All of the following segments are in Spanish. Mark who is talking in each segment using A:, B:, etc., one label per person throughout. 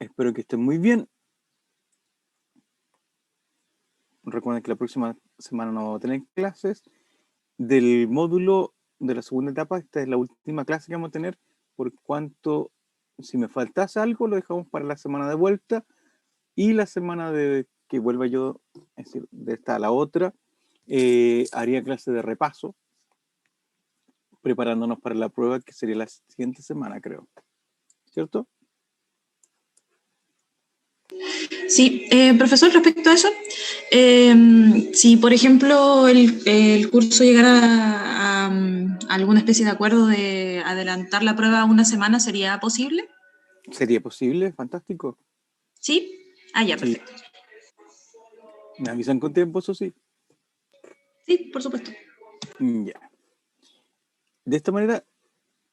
A: Espero que estén muy bien. Recuerden que la próxima semana no vamos a tener clases. Del módulo de la segunda etapa, esta es la última clase que vamos a tener, por cuanto si me faltase algo lo dejamos para la semana de vuelta y la semana de que vuelva yo, es decir, de esta a la otra, haría clase de repaso, preparándonos para la prueba que sería la siguiente semana, creo. ¿Cierto?
B: Sí, profesor, respecto a eso, si por ejemplo el curso llegara a alguna especie de acuerdo de adelantar la prueba una semana, ¿sería posible?
A: ¿Sería posible? Fantástico.
B: ¿Sí? Ah, ya,
A: Sí.
B: perfecto.
A: Me avisan con tiempo, eso sí.
B: Sí, por supuesto.
A: Ya. De esta manera,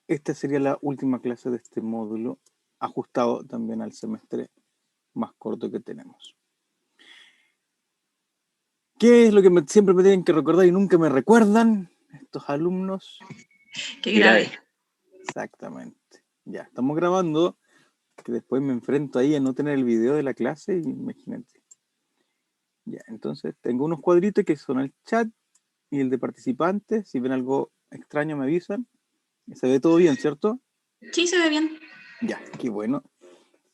A: esta sería la última clase de este módulo, ajustado también al semestre más corto que tenemos. ¿Qué es lo que siempre me tienen que recordar y nunca me recuerdan estos alumnos?
B: Qué grave.
A: Exactamente. Ya, estamos grabando, que después me enfrento ahí a no tener el video de la clase, y imagínate. Ya, entonces tengo unos cuadritos que son el chat y el de participantes. Si ven algo extraño me avisan. Se ve todo bien, ¿cierto?
B: Sí, se ve bien.
A: Ya, qué bueno.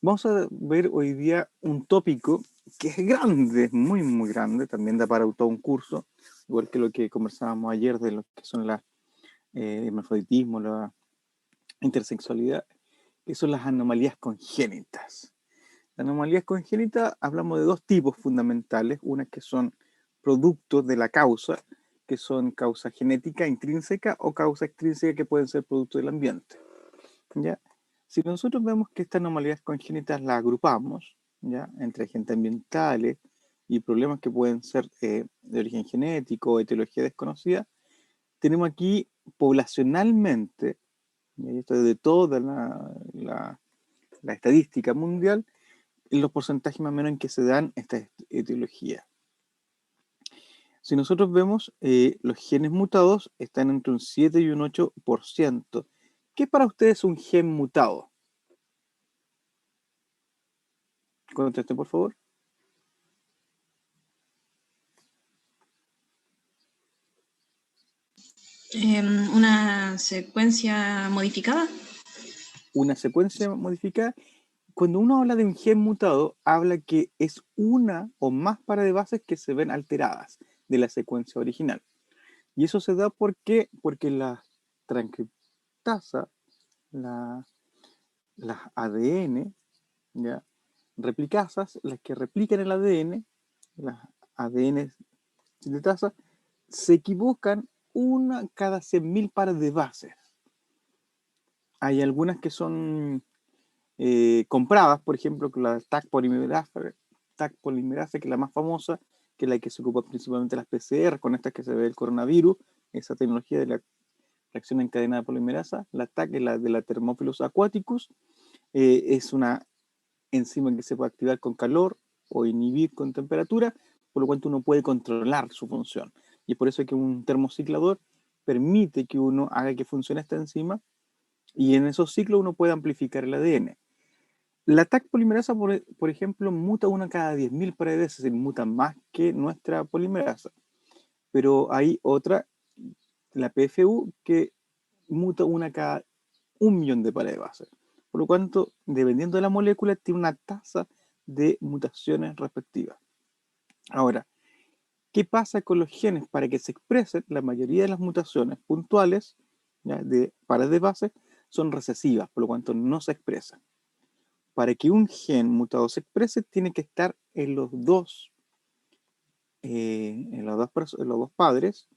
A: Vamos a ver hoy día un tópico que es grande, muy, muy grande, también da para todo un curso, igual que lo que conversábamos ayer de lo que son el hermafroditismo, la intersexualidad, que son las anomalías congénitas. Las anomalías congénitas hablamos de dos tipos fundamentales, unas que son productos de la causa, que son causa genética intrínseca o causa extrínseca que pueden ser producto del ambiente. ¿Ya? Si nosotros vemos que estas anomalías congénitas las agrupamos, ¿ya?, entre agentes ambientales y problemas que pueden ser de origen genético o etiología desconocida, tenemos aquí poblacionalmente, y esto es de toda la estadística mundial, los porcentajes más o menos en que se dan estas etiologías. Si nosotros vemos, los genes mutados están entre un 7 y un 8%. ¿Qué para ustedes es un gen mutado? Conteste, por favor.
B: Una secuencia modificada.
A: Una secuencia modificada. Cuando uno habla de un gen mutado, habla que es una o más pares de bases que se ven alteradas de la secuencia original. Y eso se da porque la transcriptasa, las ADN, ¿ya?, replicasas, las que replican el ADN, las ADN sintetasa, se equivocan una cada 100.000 pares de bases. Hay algunas que son compradas, por ejemplo, con la Taq polimerasa, que es la más famosa, que es la que se ocupa principalmente las PCR, con estas que se ve el coronavirus, esa tecnología de la reacción en cadena de polimerasa. La Taq es la de la Thermophilus aquaticus, es una enzima que se puede activar con calor o inhibir con temperatura, por lo cual uno puede controlar su función. Y es por eso que un termociclador permite que uno haga que funcione esta enzima, y en esos ciclos uno puede amplificar el ADN. La Taq polimerasa, por ejemplo, muta una cada 10.000 pares de veces, es decir, muta más que nuestra polimerasa. Pero hay otra, la PFU, que muta una cada 1.000.000 de pares de bases. Por lo tanto, dependiendo de la molécula, tiene una tasa de mutaciones respectivas. Ahora, ¿qué pasa con los genes? Para que se expresen, la mayoría de las mutaciones puntuales, ¿ya?, de pares de bases son recesivas, por lo tanto no se expresan. Para que un gen mutado se exprese, tiene que estar en los dos padres,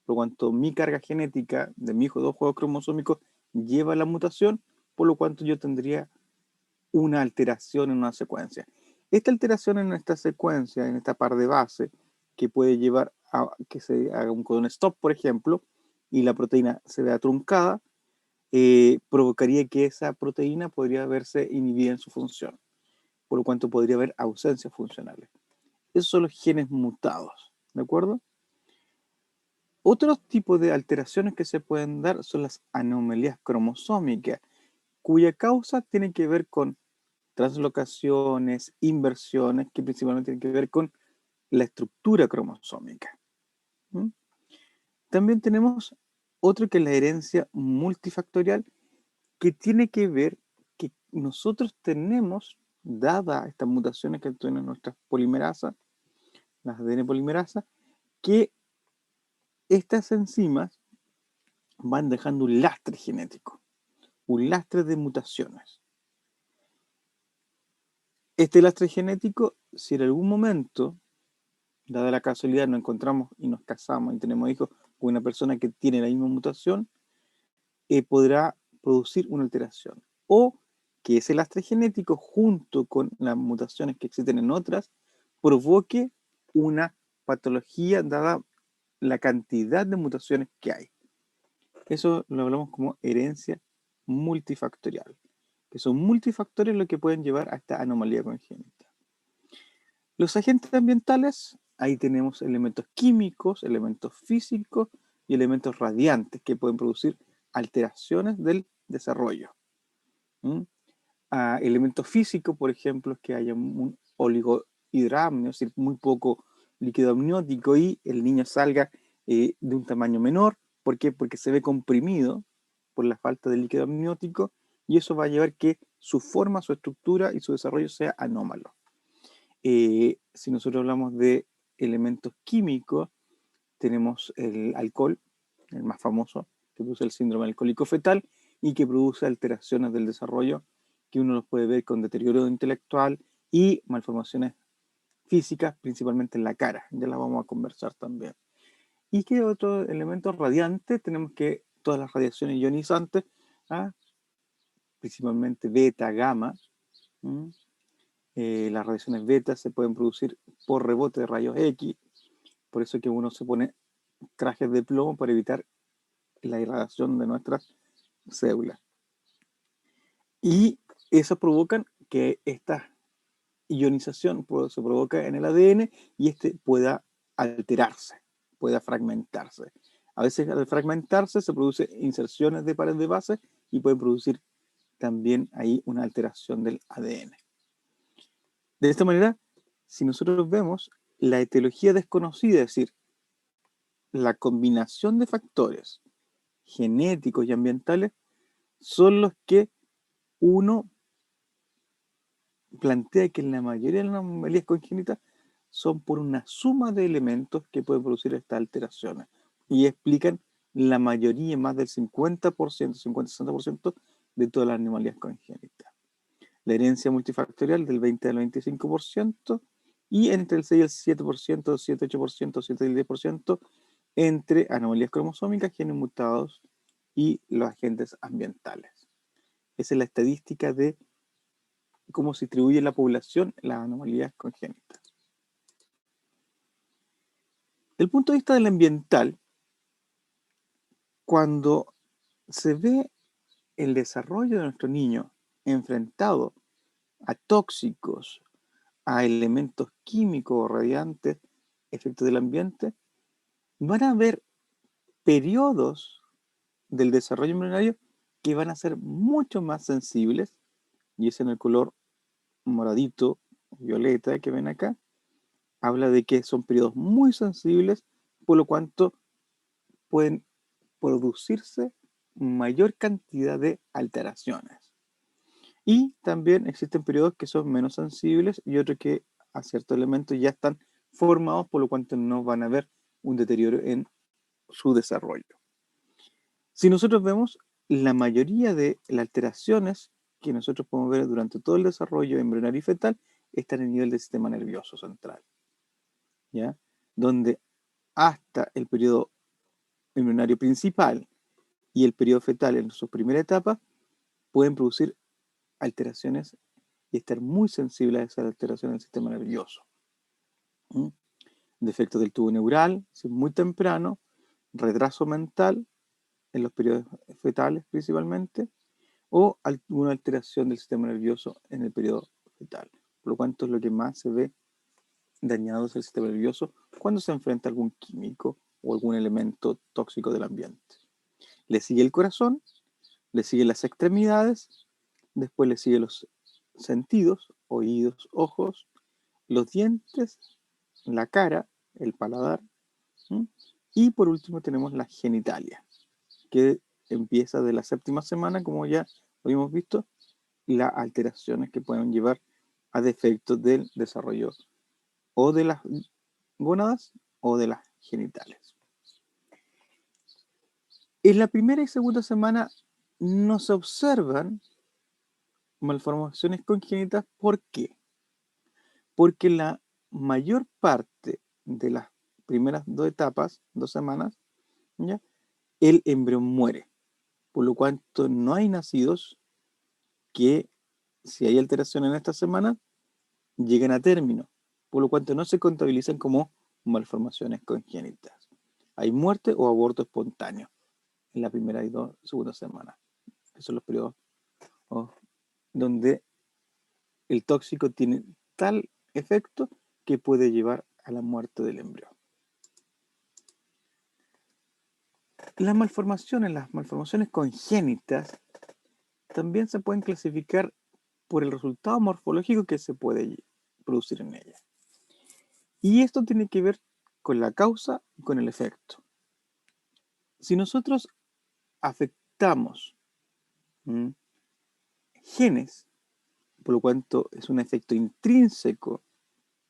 A: por lo cuanto mi carga genética de mi hijo de 2 juegos cromosómicos lleva la mutación, por lo cuanto yo tendría una alteración en una secuencia. Esta alteración en esta secuencia, en esta par de base, que puede llevar a que se haga un codón stop, por ejemplo, y la proteína se vea truncada, provocaría que esa proteína podría verse inhibida en su función, por lo cuanto podría haber ausencias funcionales. Esos son los genes mutados, ¿de acuerdo? Otros tipos de alteraciones que se pueden dar son las anomalías cromosómicas, cuya causa tiene que ver con translocaciones, inversiones, que principalmente tienen que ver con la estructura cromosómica. ¿Mm? También tenemos otro que es la herencia multifactorial, que tiene que ver que nosotros tenemos, dadas estas mutaciones que tienen nuestras polimerasas, las ADN polimerasas, que estas enzimas van dejando un lastre genético, un lastre de mutaciones. Este lastre genético, si en algún momento, dada la casualidad, nos encontramos y nos casamos y tenemos hijos con una persona que tiene la misma mutación, podrá producir una alteración. O que ese lastre genético, junto con las mutaciones que existen en otras, provoque una patología dada la cantidad de mutaciones que hay. Eso lo hablamos como herencia multifactorial, que son multifactores los que pueden llevar a esta anomalía congénita. Los agentes ambientales, ahí tenemos elementos químicos, elementos físicos y elementos radiantes que pueden producir alteraciones del desarrollo. Elementos físicos, por ejemplo, es que haya un oligohidramnio, es decir, muy poco líquido amniótico y el niño salga de un tamaño menor. ¿Por qué? Porque se ve comprimido por la falta de líquido amniótico y eso va a llevar que su forma, su estructura y su desarrollo sea anómalo. Si nosotros hablamos de elementos químicos, tenemos el alcohol, el más famoso, que produce el síndrome alcohólico fetal y que produce alteraciones del desarrollo que uno los puede ver con deterioro intelectual y malformaciones físicas, principalmente en la cara. Ya las vamos a conversar también. ¿Y qué otros elementos radiantes? Tenemos que todas las radiaciones ionizantes, principalmente beta, gamma. Las radiaciones beta se pueden producir por rebote de rayos X, por eso que uno se pone trajes de plomo para evitar la irradiación de nuestras células. Y eso provocan que esta ionización se provoca en el ADN y este pueda alterarse, pueda fragmentarse. A veces al fragmentarse se producen inserciones de pares de base y puede producir también ahí una alteración del ADN. De esta manera, si nosotros vemos la etiología desconocida, es decir, la combinación de factores genéticos y ambientales, son los que uno plantea que la mayoría de las anomalías congénitas son por una suma de elementos que pueden producir estas alteraciones y explican la mayoría, más del 50%, 50-60% de todas las anomalías congénitas. La herencia multifactorial del 20 al 25% y entre el 6 y el 7%, 7-8%, 7 y el 10% entre anomalías cromosómicas, genes mutados y los agentes ambientales. Esa es la estadística de cómo se distribuye en la población las anomalías congénitas. Desde el punto de vista del ambiental, cuando se ve el desarrollo de nuestro niño enfrentado a tóxicos, a elementos químicos o radiantes, efectos del ambiente, van a haber periodos del desarrollo embrionario que van a ser mucho más sensibles, y es en el color moradito, violeta que ven acá, habla de que son periodos muy sensibles, por lo cuanto pueden producirse mayor cantidad de alteraciones. Y también existen periodos que son menos sensibles y otros que a ciertos elementos ya están formados, por lo cuanto no van a haber un deterioro en su desarrollo. Si nosotros vemos, la mayoría de las alteraciones que nosotros podemos ver durante todo el desarrollo embrionario y fetal están en el nivel del sistema nervioso central, ¿ya? Donde hasta el periodo embrionario principal y el periodo fetal en su primera etapa pueden producir alteraciones y estar muy sensibles a esas alteraciones del sistema nervioso. Defectos del tubo neural, si es muy temprano, retraso mental en los periodos fetales principalmente, o alguna alteración del sistema nervioso en el periodo fetal. Por lo cuanto es lo que más se ve dañado es el sistema nervioso cuando se enfrenta a algún químico o algún elemento tóxico del ambiente. Le sigue el corazón, le siguen las extremidades, después le siguen los sentidos, oídos, ojos, los dientes, la cara, el paladar, ¿m? Y por último tenemos la genitalia, que empieza de la 7ª semana, como ya lo hemos visto, y las alteraciones que pueden llevar a defectos del desarrollo o de las gónadas o de las genitales. En la primera y segunda semana no se observan malformaciones congénitas. ¿Por qué? Porque la mayor parte de las primeras 2 etapas, 2 semanas, ¿ya?, el embrión muere, por lo cual no hay nacidos que, si hay alteración en esta semana, lleguen a término, por lo cual no se contabilizan como malformaciones congénitas. Hay muerte o aborto espontáneo en la primera y segunda semana. Esos son los periodos donde el tóxico tiene tal efecto que puede llevar a la muerte del embrión. Las malformaciones congénitas también se pueden clasificar por el resultado morfológico que se puede producir en ellas. Y esto tiene que ver con la causa y con el efecto. Si nosotros afectamos genes, por lo cuanto es un efecto intrínseco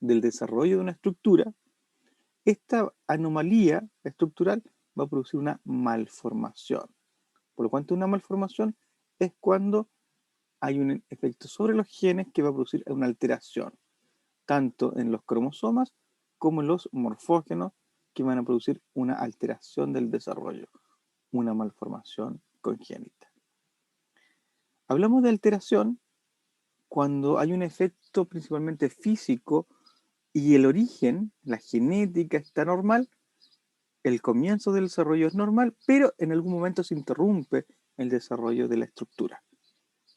A: del desarrollo de una estructura, esta anomalía estructural va a producir una malformación. Por lo cuanto una malformación es cuando hay un efecto sobre los genes que va a producir una alteración, tanto en los cromosomas como en los morfógenos, que van a producir una alteración del desarrollo, una malformación congénita. Hablamos de alteración cuando hay un efecto principalmente físico y el origen, la genética está normal, el comienzo del desarrollo es normal, pero en algún momento se interrumpe el desarrollo de la estructura.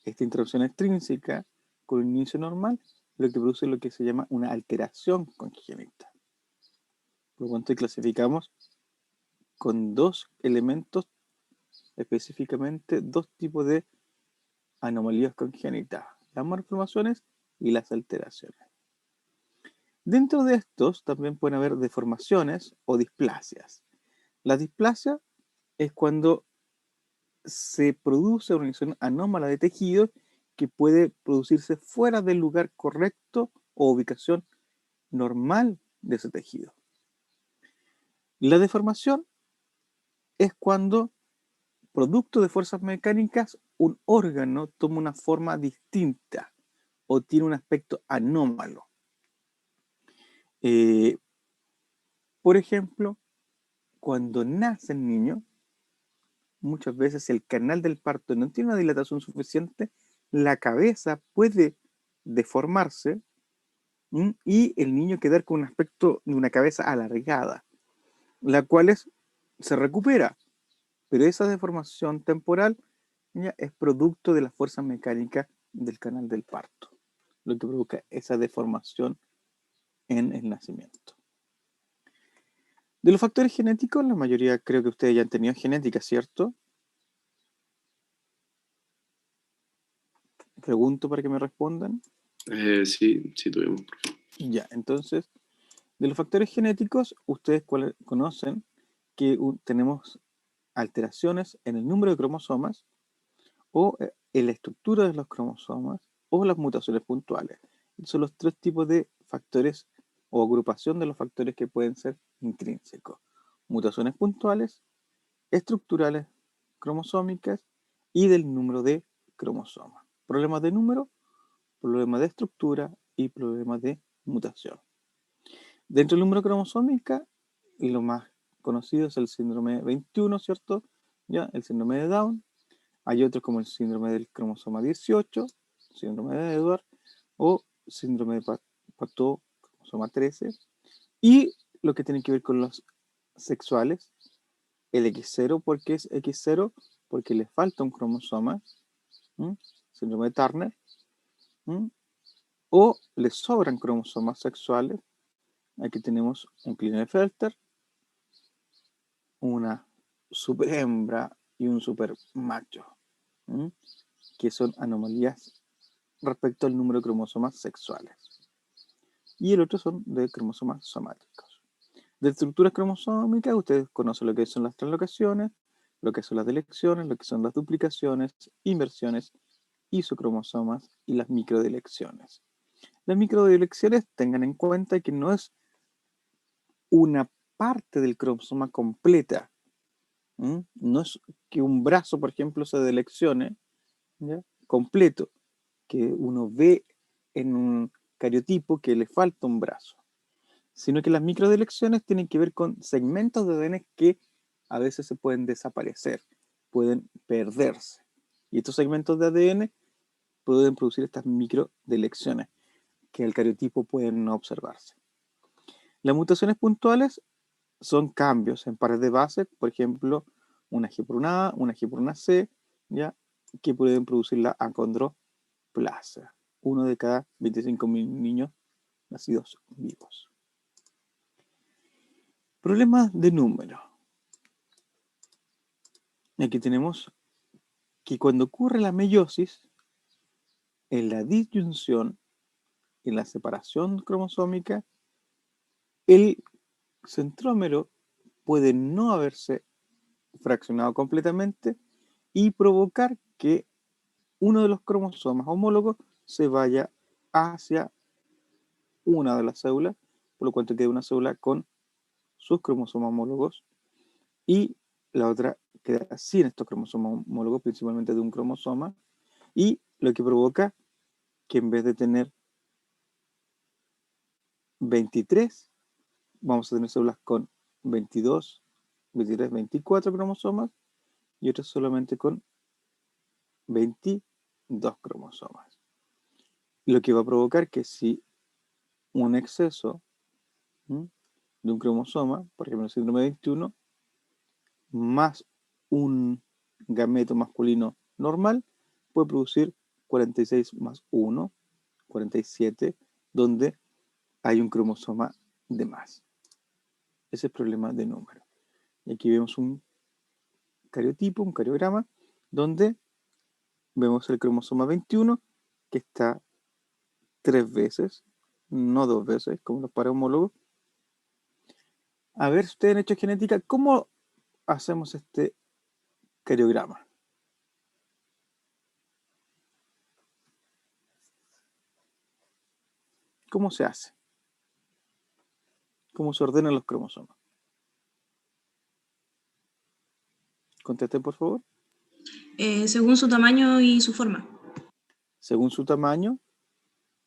A: Esta interrupción extrínseca con un inicio normal lo que produce lo que se llama una alteración congénita. Por lo tanto, clasificamos con 2 elementos, específicamente 2 tipos de anomalías congénitas: las malformaciones y las alteraciones. Dentro de estos también pueden haber deformaciones o displasias. La displasia es cuando se produce una organización anómala de tejidos que puede producirse fuera del lugar correcto o ubicación normal de ese tejido. La deformación es cuando, producto de fuerzas mecánicas, un órgano toma una forma distinta o tiene un aspecto anómalo. Por ejemplo, cuando nace el niño, muchas veces el canal del parto no tiene una dilatación suficiente, la cabeza puede deformarse y el niño quedar con un aspecto de una cabeza alargada, la cual se recupera, pero esa deformación temporal ya es producto de la fuerza mecánica del canal del parto, lo que provoca esa deformación en el nacimiento. De los factores genéticos, la mayoría creo que ustedes ya han tenido genética, ¿cierto? Pregunto para que me respondan.
C: Sí tuvimos.
A: Ya, entonces, de los factores genéticos, ustedes conocen que tenemos alteraciones en el número de cromosomas o en la estructura de los cromosomas o las mutaciones puntuales. Son los 3 tipos de factores o agrupación de los factores que pueden ser intrínsecos: mutaciones puntuales, estructurales, cromosómicas y del número de cromosomas. Problemas de número, problemas de estructura y problemas de mutación. Dentro del número cromosómica, lo más conocido es el síndrome 21, ¿cierto? Ya, el síndrome de Down. Hay otros como el síndrome del cromosoma 18, síndrome de Edwards o síndrome de Patot, cromosoma 13. Y lo que tiene que ver con los sexuales, el X0, ¿por qué es X0? Porque le falta un cromosoma, síndrome de Turner, o le sobran cromosomas sexuales. Aquí tenemos un Klinefelter, una super hembra y un super macho, que son anomalías respecto al número de cromosomas sexuales. Y el otro son de cromosomas somáticos. De estructuras cromosómicas, ustedes conocen lo que son las translocaciones, lo que son las delecciones, lo que son las duplicaciones, inversiones, isocromosomas y las microdelecciones. Las microdelecciones, tengan en cuenta que no es una parte del cromosoma completa. No es que un brazo, por ejemplo, se deleccione, ¿ya?, completo, que uno ve en un cariotipo que le falta un brazo, sino que las microdelecciones tienen que ver con segmentos de ADN que a veces se pueden desaparecer, pueden perderse. Y estos segmentos de ADN pueden producir estas microdelecciones que el cariotipo pueden no observarse. Las mutaciones puntuales son cambios en pares de base, por ejemplo, una G por una A, una G por una C, ¿ya?, que pueden producir la acondroplasia. Uno de cada 25.000 niños nacidos vivos. Problemas de número. Aquí tenemos que cuando ocurre la meiosis, en la disyunción, en la separación cromosómica, el centrómero puede no haberse fraccionado completamente y provocar que uno de los cromosomas homólogos se vaya hacia una de las células, por lo cual queda una célula con sus cromosomas homólogos y la otra queda sin estos cromosomas homólogos, principalmente de un cromosoma, y lo que provoca que en vez de tener 23, vamos a tener células con 22, 23, 24 cromosomas y otras solamente con 22 cromosomas. Lo que va a provocar que si un exceso de un cromosoma, por ejemplo el síndrome 21, más un gameto masculino normal, puede producir 46 más 1, 47, donde hay un cromosoma de más. Ese es el problema de número. Y aquí vemos un cariotipo, un cariograma, donde vemos el cromosoma 21, que está 3 veces, no 2 veces, como los pares homólogos. A ver, si ustedes han hecho genética, ¿cómo hacemos este cariograma? ¿Cómo se hace? ¿Cómo se ordenan los cromosomas? Contesten, por favor.
B: Según su tamaño y su forma.
A: Según su tamaño,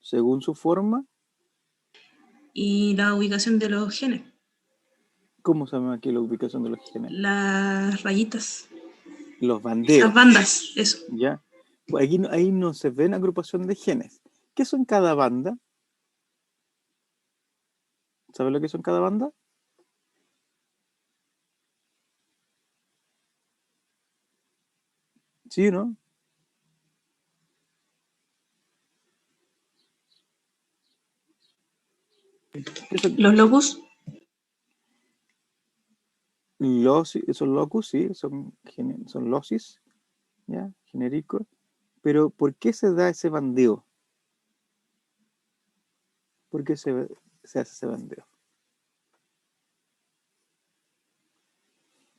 A: según su forma.
B: Y la ubicación de los genes.
A: ¿Cómo se llama aquí la ubicación de los genes?
B: Las rayitas.
A: Los bandeos.
B: Las bandas, eso.
A: ¿Ya? Pues aquí ahí no se ven agrupación de genes. ¿Qué son cada banda? ¿Sabes lo que son cada banda? ¿Sí o no? ¿Qué son?
B: Los locus.
A: Son locus, sí, son locis, ¿ya? Genéricos. Pero ¿por qué se da ese bandeo? ¿Por qué se hace ese bandeo?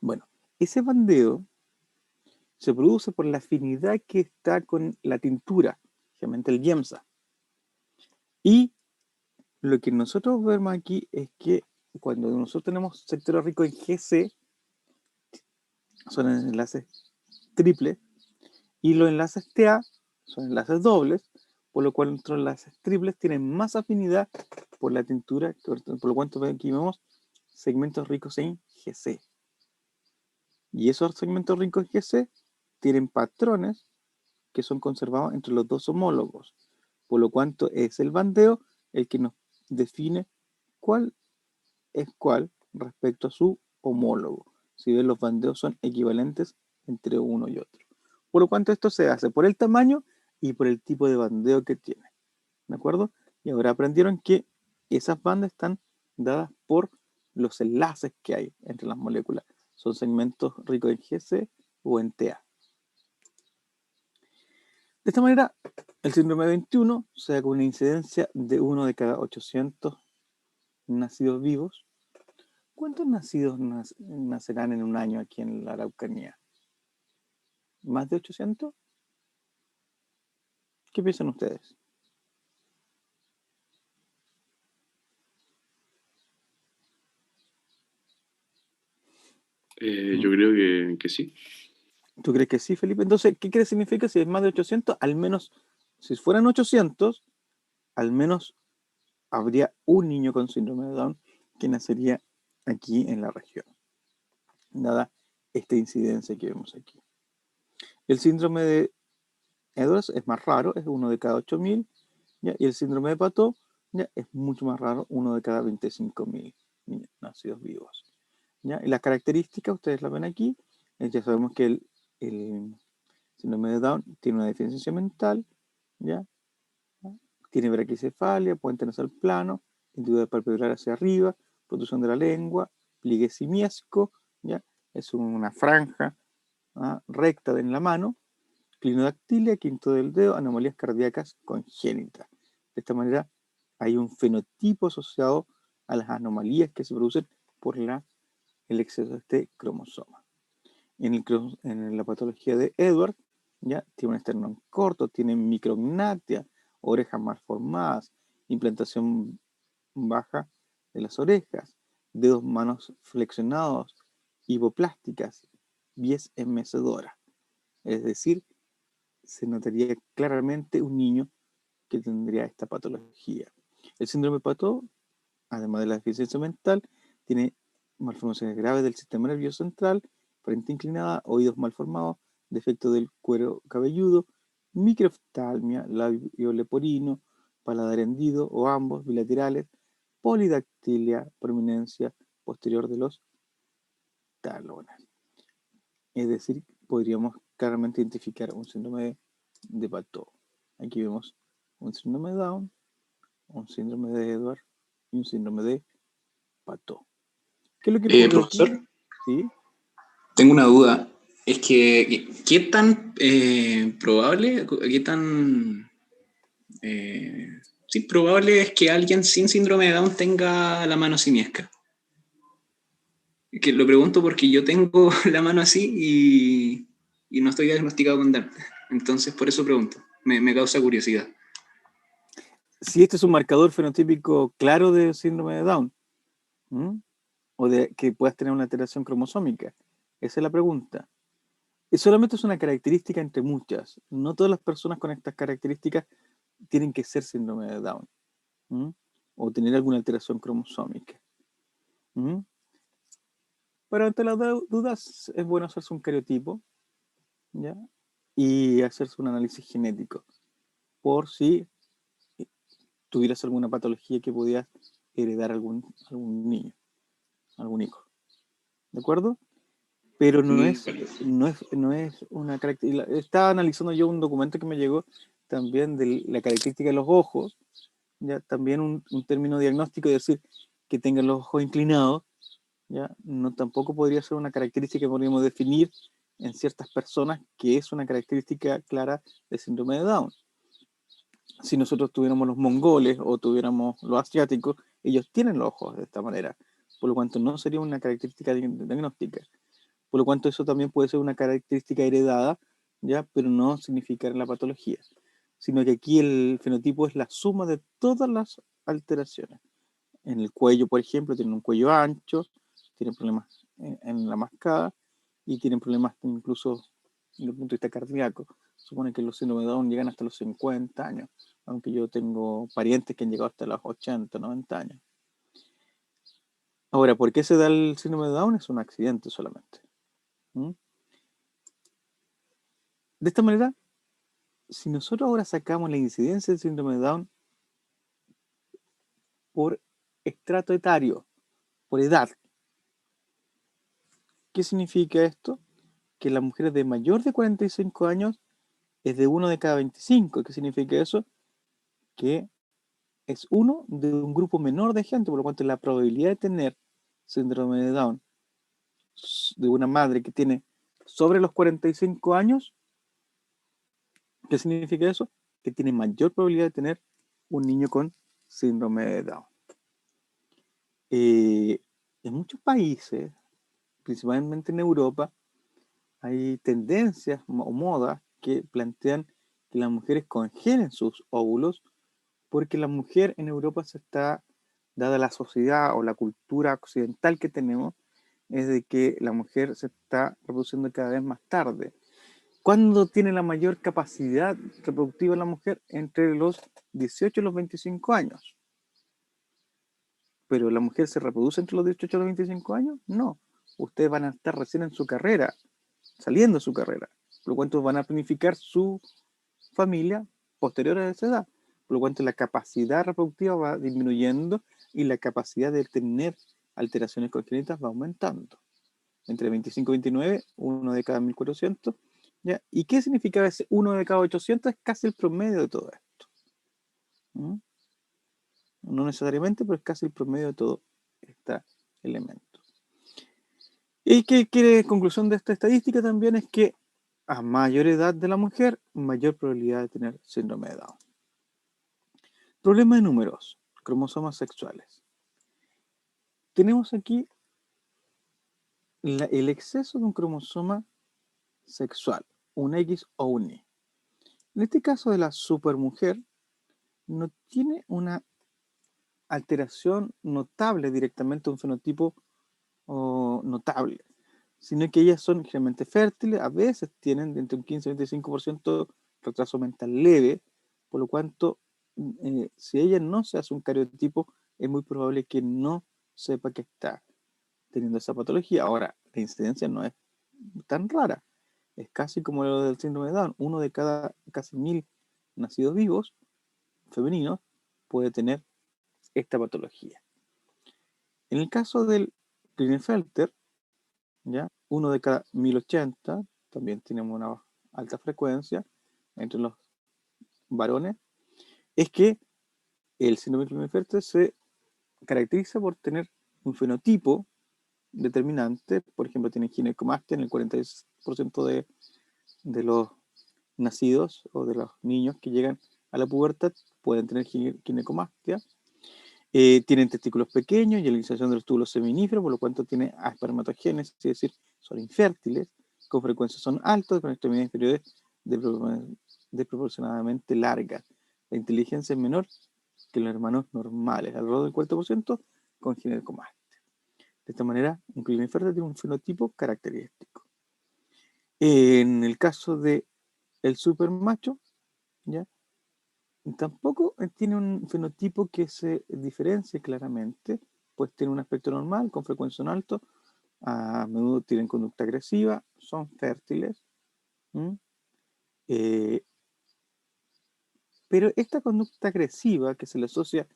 A: Bueno, ese bandeo se produce por la afinidad que está con la tintura, generalmente el YEMSA. Y lo que nosotros vemos aquí es que cuando nosotros tenemos sectores ricos en GC, son enlaces triples, y los enlaces TA son enlaces dobles, por lo cual nuestros enlaces triples tienen más afinidad por la tintura, por lo cual aquí vemos segmentos ricos en GC. Y esos segmentos ricos en GC tienen patrones que son conservados entre los dos homólogos, por lo cuanto es el bandeo el que nos define cuál es cuál respecto a su homólogo. Si ven, los bandeos son equivalentes entre uno y otro. Por lo cuanto esto se hace por el tamaño y por el tipo de bandeo que tiene. ¿De acuerdo? Y ahora aprendieron que esas bandas están dadas por los enlaces que hay entre las moléculas. Son segmentos ricos en GC o en TA. De esta manera, el síndrome 21 se da con una incidencia de 1 de cada 800 nacidos vivos. ¿Cuántos nacidos nacerán en un año aquí en la Araucanía? ¿Más de 800? ¿Qué piensan ustedes?
C: Yo creo que sí.
A: ¿Tú crees que sí, Felipe? Entonces, ¿qué crees significa si es más de 800? Al menos, si fueran 800, al menos habría un niño con síndrome de Down que nacería aquí en la región, dada esta incidencia que vemos aquí. El síndrome de Edwards es más raro, es 1 de cada 8.000, ¿ya? Y el síndrome de Patot ya es mucho más raro, 1 de cada 25.000 niños nacidos vivos. ¿Ya? Y las características, ustedes las ven aquí, ya sabemos que el síndrome de Down tiene una deficiencia mental, ¿ya? Tiene braquicefalia, puente nasal plano, hendidura palpebral hacia arriba, protrusión de la lengua, pliegue simiesco, ¿ya? Es una franja recta en la mano, clinodactilia, quinto del dedo, anomalías cardíacas congénitas. De esta manera hay un fenotipo asociado a las anomalías que se producen por el exceso de este cromosoma. En la patología de Edward, ya tiene un esternón corto, tiene micrognatia, orejas mal formadas, implantación baja de las orejas, dedos manos flexionados, hipoplásticas, pies en mecedora. Es decir, se notaría claramente un niño que tendría esta patología. El síndrome de Patot, además de la deficiencia mental, tiene malformaciones graves del sistema nervioso central, frente inclinada, oídos malformados, defecto del cuero cabelludo, microoftalmia, labio leporino, paladar hendido o ambos bilaterales, polidactilia, prominencia posterior de los talones. Es decir, podríamos claramente identificar un síndrome de Patot. Aquí vemos un síndrome de Down, un síndrome de Edward y un síndrome de Patot. ¿Qué es lo que ocurre
D: Profesor,
A: aquí? ¿Sí?
D: tengo una duda. Es que, ¿qué tan probable, qué tan sí, probable es que alguien sin síndrome de Down tenga la mano simiesca? Que lo pregunto porque yo tengo la mano así y no estoy diagnosticado con Down. Entonces, por eso pregunto. Me causa curiosidad.
A: Si este es un marcador fenotípico claro de síndrome de Down, ¿m? O de que puedas tener una alteración cromosómica. Esa es la pregunta. Solamente es una característica entre muchas. No todas las personas con estas características tienen que ser síndrome de Down, ¿m? O tener alguna alteración cromosómica. ¿M? Pero ante las dudas es bueno hacerse un cariotipo, ¿ya? Y hacerse un análisis genético por si tuvieras alguna patología que pudieras heredar algún niño, algún hijo. ¿De acuerdo? Pero no es una característica. Estaba analizando yo un documento que me llegó también de la característica de los ojos, ya también un término diagnóstico, es decir, que tengan los ojos inclinados, ya no tampoco podría ser una característica que podríamos definir en ciertas personas que es una característica clara de síndrome de Down. Si nosotros tuviéramos los mongoles o tuviéramos los asiáticos, ellos tienen los ojos de esta manera, por lo cuanto no sería una característica diagnóstica. Por lo cuanto eso también puede ser una característica heredada, ¿ya? Pero no significar la patología, sino que aquí el fenotipo es la suma de todas las alteraciones. En el cuello, por ejemplo, tienen un cuello ancho, tienen problemas en la mascada y tienen problemas incluso desde el punto de vista cardíaco. Supone que los síndromes de Down llegan hasta los 50 años, aunque yo tengo parientes que han llegado hasta los 80, 90 años. Ahora, ¿por qué se da el síndrome de Down? Es un accidente solamente. ¿Mm? De esta manera, si nosotros ahora sacamos la incidencia del síndrome de Down por estrato etario, por edad, ¿qué significa esto? Que las mujeres de mayor de 45 años es de 1 de cada 25. ¿Qué significa eso? Que es uno de un grupo menor de gente, por lo cual la probabilidad de tener síndrome de Down de una madre que tiene sobre los 45 años ¿Qué significa eso? Que tiene mayor probabilidad de tener un niño con síndrome de Down. En muchos países, principalmente en Europa, hay tendencias o modas que plantean que las mujeres congelen sus óvulos porque la mujer en Europa se está, dada la sociedad o la cultura occidental que tenemos, es de que la mujer se está reproduciendo cada vez más tarde. ¿Cuándo tiene la mayor capacidad reproductiva la mujer? Entre los 18 y los 25 años. ¿Pero la mujer se reproduce entre los 18 y los 25 años? No. Ustedes van a estar recién en su carrera, saliendo de su carrera. Por lo cual van a planificar su familia posterior a esa edad. Por lo cual la capacidad reproductiva va disminuyendo y la capacidad de tener alteraciones congénitas va aumentando. Entre 25 y 29, uno de cada 1400. ¿Ya? ¿Y qué significa ese uno de cada 800? Es casi el promedio de todo esto. ¿Mm? No necesariamente, pero es casi el promedio de todo este elemento. ¿Y qué quiere conclusión de esta estadística también? Es que a mayor edad de la mujer, mayor probabilidad de tener síndrome de Down. Problema de números, cromosomas sexuales. Tenemos aquí el exceso de un cromosoma sexual, un X o un Y. En este caso de la supermujer, no tiene una alteración notable directamente, un fenotipo notable, sino que ellas son generalmente fértiles, a veces tienen de entre un 15 y 25% retraso mental leve, por lo cual si ella no se hace un cariotipo, es muy probable que no sepa que está teniendo esa patología. Ahora, la incidencia no es tan rara, es casi como lo del síndrome de Down, uno de cada casi 1000 nacidos vivos femeninos puede tener esta patología. En el caso del Klinefelter, ¿ya? Uno de cada 1080, también tenemos una alta frecuencia entre los varones, es que el síndrome de Klinefelter se caracteriza por tener un fenotipo determinante. Por ejemplo, tiene ginecomastia en el 46% de los nacidos o de los niños que llegan a la pubertad pueden tener ginecomastia. Tienen testículos pequeños y la iniciación de los túbulos seminíferos, por lo cual tiene espermatogénesis, es decir, son infértiles, con frecuencia son altos, con extremidades inferiores desproporcionadamente largas. La inteligencia es menor que los hermanos normales, alrededor del 40% con ginecomastia. De esta manera, un Klinefelter tiene un fenotipo característico. En el caso de el supermacho, ¿ya? Tampoco tiene un fenotipo que se diferencie claramente, pues tiene un aspecto normal, con frecuencia alto, a menudo tienen conducta agresiva, son fértiles. Pero esta conducta agresiva que se le asocia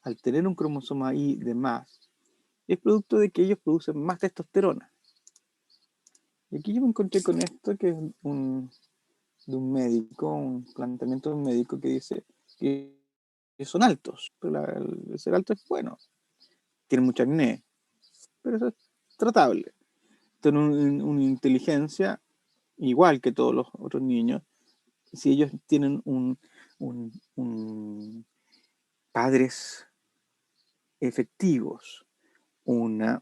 A: al tener un cromosoma Y de más, es producto de que ellos producen más testosterona. Y aquí yo me encontré con esto, que es de un médico, un planteamiento de un médico que dice que son altos, pero el ser alto es bueno. Tienen mucha acné, pero eso es tratable. Tienen una inteligencia igual que todos los otros niños. Si ellos tienen padres efectivos, una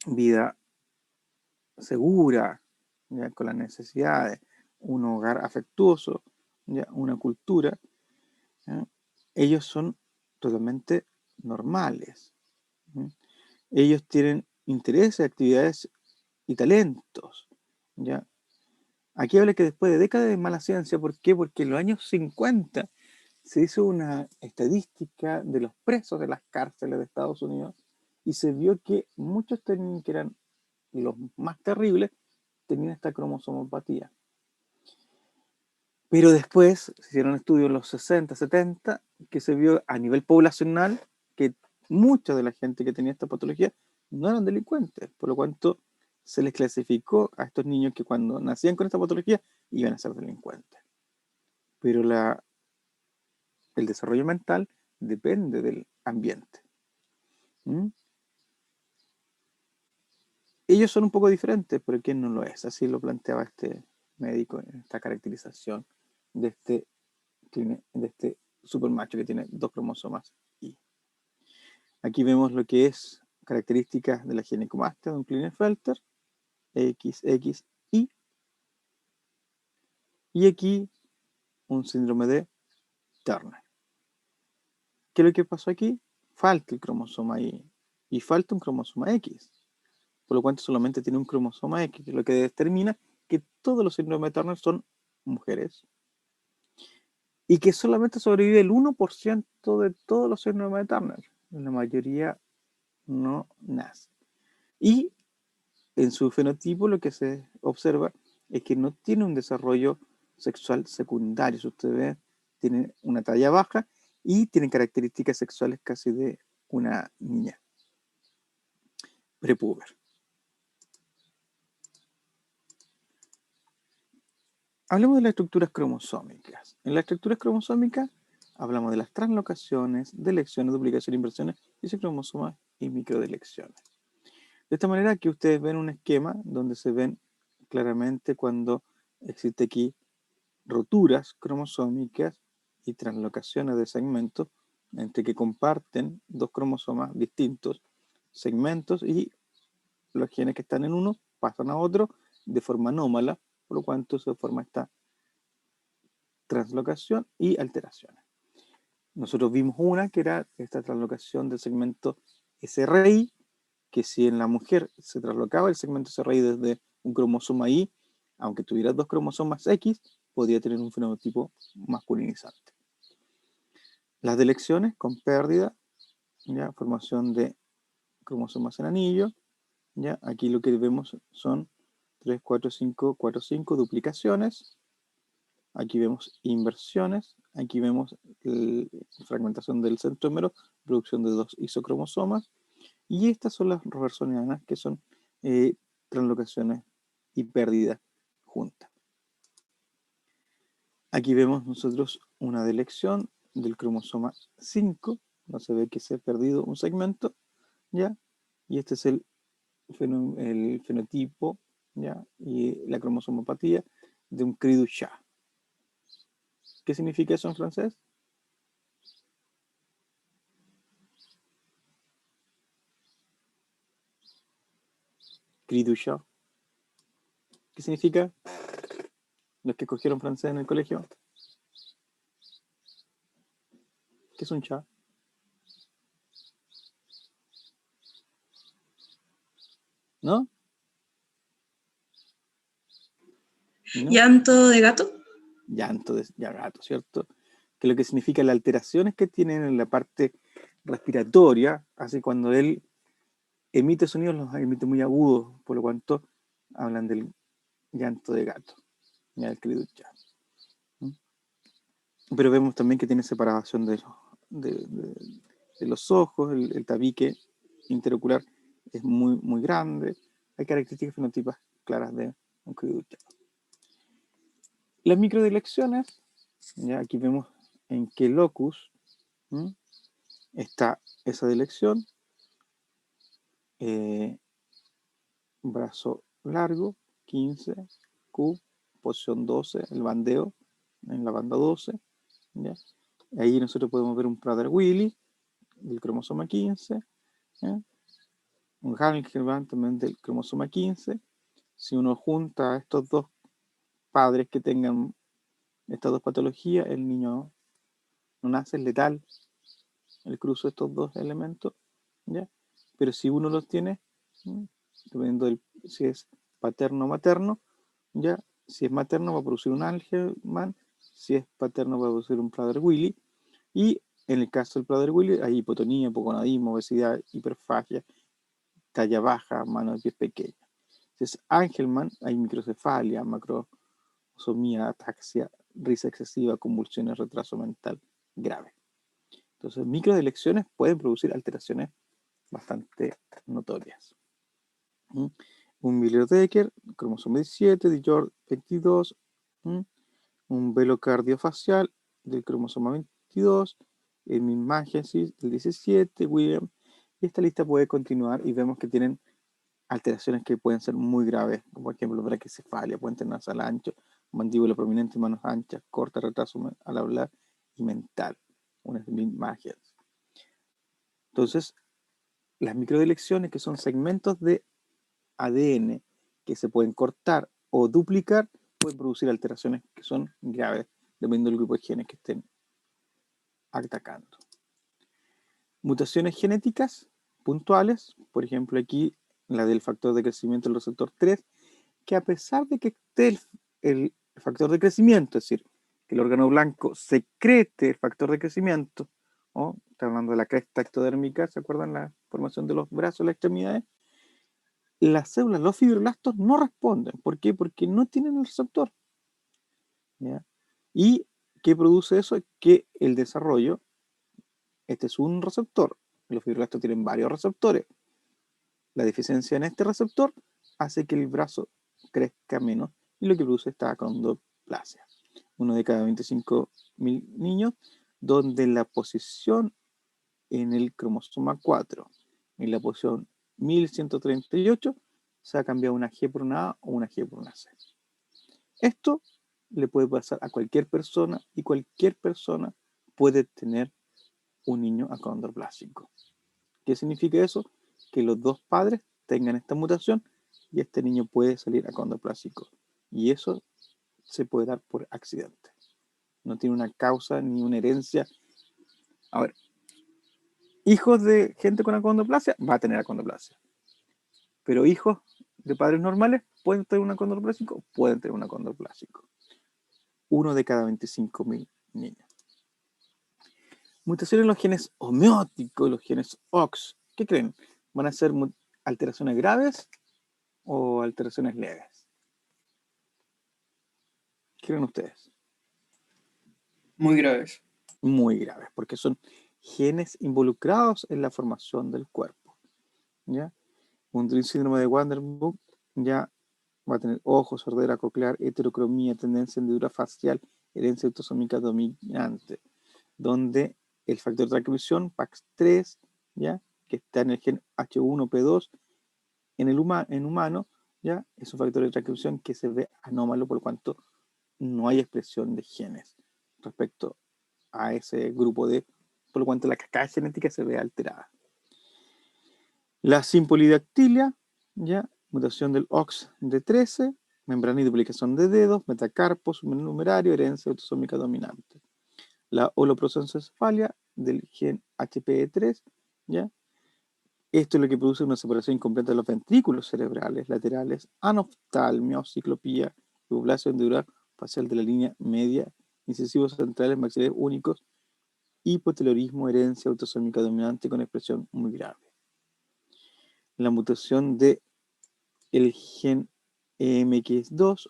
A: vida segura, ¿ya? Con las necesidades, un hogar afectuoso, ¿ya? Una cultura, ¿ya? Ellos son totalmente normales, ¿ya? Ellos tienen intereses, actividades y talentos, ¿ya? Aquí habla que después de décadas de mala ciencia, ¿por qué? Porque en los años 50 se hizo una estadística de los presos de las cárceles de Estados Unidos y se vio que muchos que eran los más terribles tenían esta cromosomopatía. Pero después se hicieron estudios en los 60, 70, que se vio a nivel poblacional que mucha de la gente que tenía esta patología no eran delincuentes, por lo cual se les clasificó a estos niños que cuando nacían con esta patología iban a ser delincuentes. Pero el desarrollo mental depende del ambiente. ¿Mm? Ellos son un poco diferentes, pero ¿quién no lo es? Así lo planteaba este médico en esta caracterización de este supermacho que tiene 2 cromosomas Y. Aquí vemos lo que es características de la ginecomastia de un Klinefelter, XXY, y aquí un síndrome de Turner. ¿Qué es lo que pasó aquí? Falta el cromosoma Y y falta un cromosoma X, por lo cual solamente tiene un cromosoma X, que es lo que determina que todos los síndromes de Turner son mujeres y que solamente sobrevive el 1% de todos los síndromes de Turner. La mayoría no nace. Y en su fenotipo lo que se observa es que no tiene un desarrollo sexual secundario. Si usted ve, tiene una talla baja y tiene características sexuales casi de una niña prepuber. Hablemos de las estructuras cromosómicas. En las estructuras cromosómicas hablamos de las translocaciones, delecciones, duplicaciones, inversiones, isocromosomas y microdelecciones. De esta manera aquí ustedes ven un esquema donde se ven claramente cuando existe aquí roturas cromosómicas y translocaciones de segmentos entre que comparten 2 cromosomas distintos, segmentos, y los genes que están en uno pasan a otro de forma anómala, por lo cual se forma esta translocación y alteraciones. Nosotros vimos una que era esta translocación del segmento SRI, que si en la mujer se traslocaba el segmento SRI desde un cromosoma Y, aunque tuviera 2 cromosomas X, podría tener un fenotipo masculinizante. Las delecciones con pérdida, ¿ya? Formación de cromosomas en anillo, ¿ya? Aquí lo que vemos son 3, 4, 5, 4, 5 duplicaciones. Aquí vemos inversiones, aquí vemos fragmentación del centrómero, producción de 2 isocromosomas, y estas son las robertsonianas, que son translocaciones y pérdida juntas. Aquí vemos nosotros una delección del cromosoma 5, no se ve que se ha perdido un segmento, ¿ya? Y este es el fenotipo, ¿ya? Y la cromosomopatía de un cri du chat. ¿Qué significa eso en francés? Cri du chat. ¿Qué significa? Los que cogieron francés en el colegio. ¿Qué es un chat? ¿No? ¿No?
B: ¿Llanto de gato?
A: Llanto de gato, ¿cierto? Que lo que significa las alteraciones que tienen en la parte respiratoria, así cuando él emite sonidos, los emite muy agudos, por lo cuanto hablan del llanto de gato, ya el cri du chat. Pero vemos también que tiene separación de los ojos, el tabique interocular es muy, muy grande, hay características fenotipas claras de un cri du chat. Las microdelecciones, ya aquí vemos en qué locus está esa delección, brazo largo, 15, Q, posición 12, el bandeo en la banda 12, ¿ya? Ahí nosotros podemos ver un Prader-Willi del cromosoma 15, ¿ya? Un Hangelman también del cromosoma 15. Si uno junta a estos dos padres que tengan estas dos patologías, el niño no nace, es letal el cruce de estos dos elementos, ¿ya? Pero si uno los tiene, dependiendo si es paterno o materno, ¿ya? Si es materno va a producir un Angelman, si es paterno va a producir un Prader-Willi, y en el caso del Prader-Willi hay hipotonía, hipogonadismo, obesidad, hiperfagia, talla baja, manos y pies pequeños. Si es Angelman, hay microcefalia, macrosomía, ataxia, risa excesiva, convulsiones, retraso mental grave. Entonces, microdelecciones pueden producir alteraciones bastante notorias. Un Miller-Decker, cromosoma 17, DiGeorge 22, un velo cardiofacial del cromosoma 22, el Mimagnesis del 17, William, y esta lista puede continuar y vemos que tienen alteraciones que pueden ser muy graves, como por ejemplo braquicefalia, puente nasal ancho, mandíbula prominente, manos anchas, corta, retraso al hablar y mental, una imagen. Entonces, las microdeleciones, que son segmentos de ADN que se pueden cortar o duplicar, pueden producir alteraciones que son graves, dependiendo del grupo de genes que estén atacando. Mutaciones genéticas puntuales, por ejemplo aquí la del factor de crecimiento del receptor 3, que a pesar de que esté el factor de crecimiento, es decir, que el órgano blanco secrete el factor de crecimiento, ¿no? Está hablando de la cresta ectodérmica, ¿se acuerdan la formación de los brazos, las extremidades? Las células, los fibroblastos, no responden. ¿Por qué? Porque no tienen el receptor. ¿Ya? ¿Y qué produce eso? Que el desarrollo, este es un receptor, los fibroblastos tienen varios receptores. La deficiencia en este receptor hace que el brazo crezca menos y lo que produce esta acondroplasia. 1 de cada 25.000 niños, donde la posición en el cromosoma 4, en la posición 1138, se ha cambiado una G por una A o una G por una C. Esto le puede pasar a cualquier persona y cualquier persona puede tener un niño acondroplásico. ¿Qué significa eso? Que los dos padres tengan esta mutación y este niño puede salir acondroplásico. Y eso se puede dar por accidente. No tiene una causa ni una herencia. A ver, hijos de gente con acondroplasia va a tener acondroplasia. Pero hijos de padres normales pueden tener un acondroplásico, pueden tener un acondroplásico. 1 de cada 25.000 niños. Mutaciones en los genes homeóticos, los genes OX. ¿Qué creen? ¿Van a ser alteraciones graves o alteraciones leves? ¿Qué creen ustedes?
E: Muy graves.
A: Muy graves, porque son genes involucrados en la formación del cuerpo. ¿Ya? Un síndrome de Waardenburg ya va a tener ojos, sordera coclear, heterocromía, tendencia, hendidura facial, herencia autosómica dominante, donde el factor de transcripción, PAX3, ¿ya? Que está en el gen H1P2, en humano, ¿ya? Es un factor de transcripción que se ve anómalo, por lo cuanto no hay expresión de genes respecto a ese grupo por lo cuanto la cascada genética se ve alterada. La simpolidactilia, ¿ya? Mutación del OX de 13, membrana y duplicación de dedos, metacarpos, numerario, herencia autosómica dominante. La holoprosencefalia del gen HPE3, ¿ya? Esto es lo que produce una separación incompleta de los ventrículos cerebrales laterales, anoftalmia, ciclopía, hipoplasio endural facial de la línea media, incisivos centrales maxilares únicos, hipotelorismo, herencia autosómica dominante con expresión muy grave. La mutación de el gen EMX2,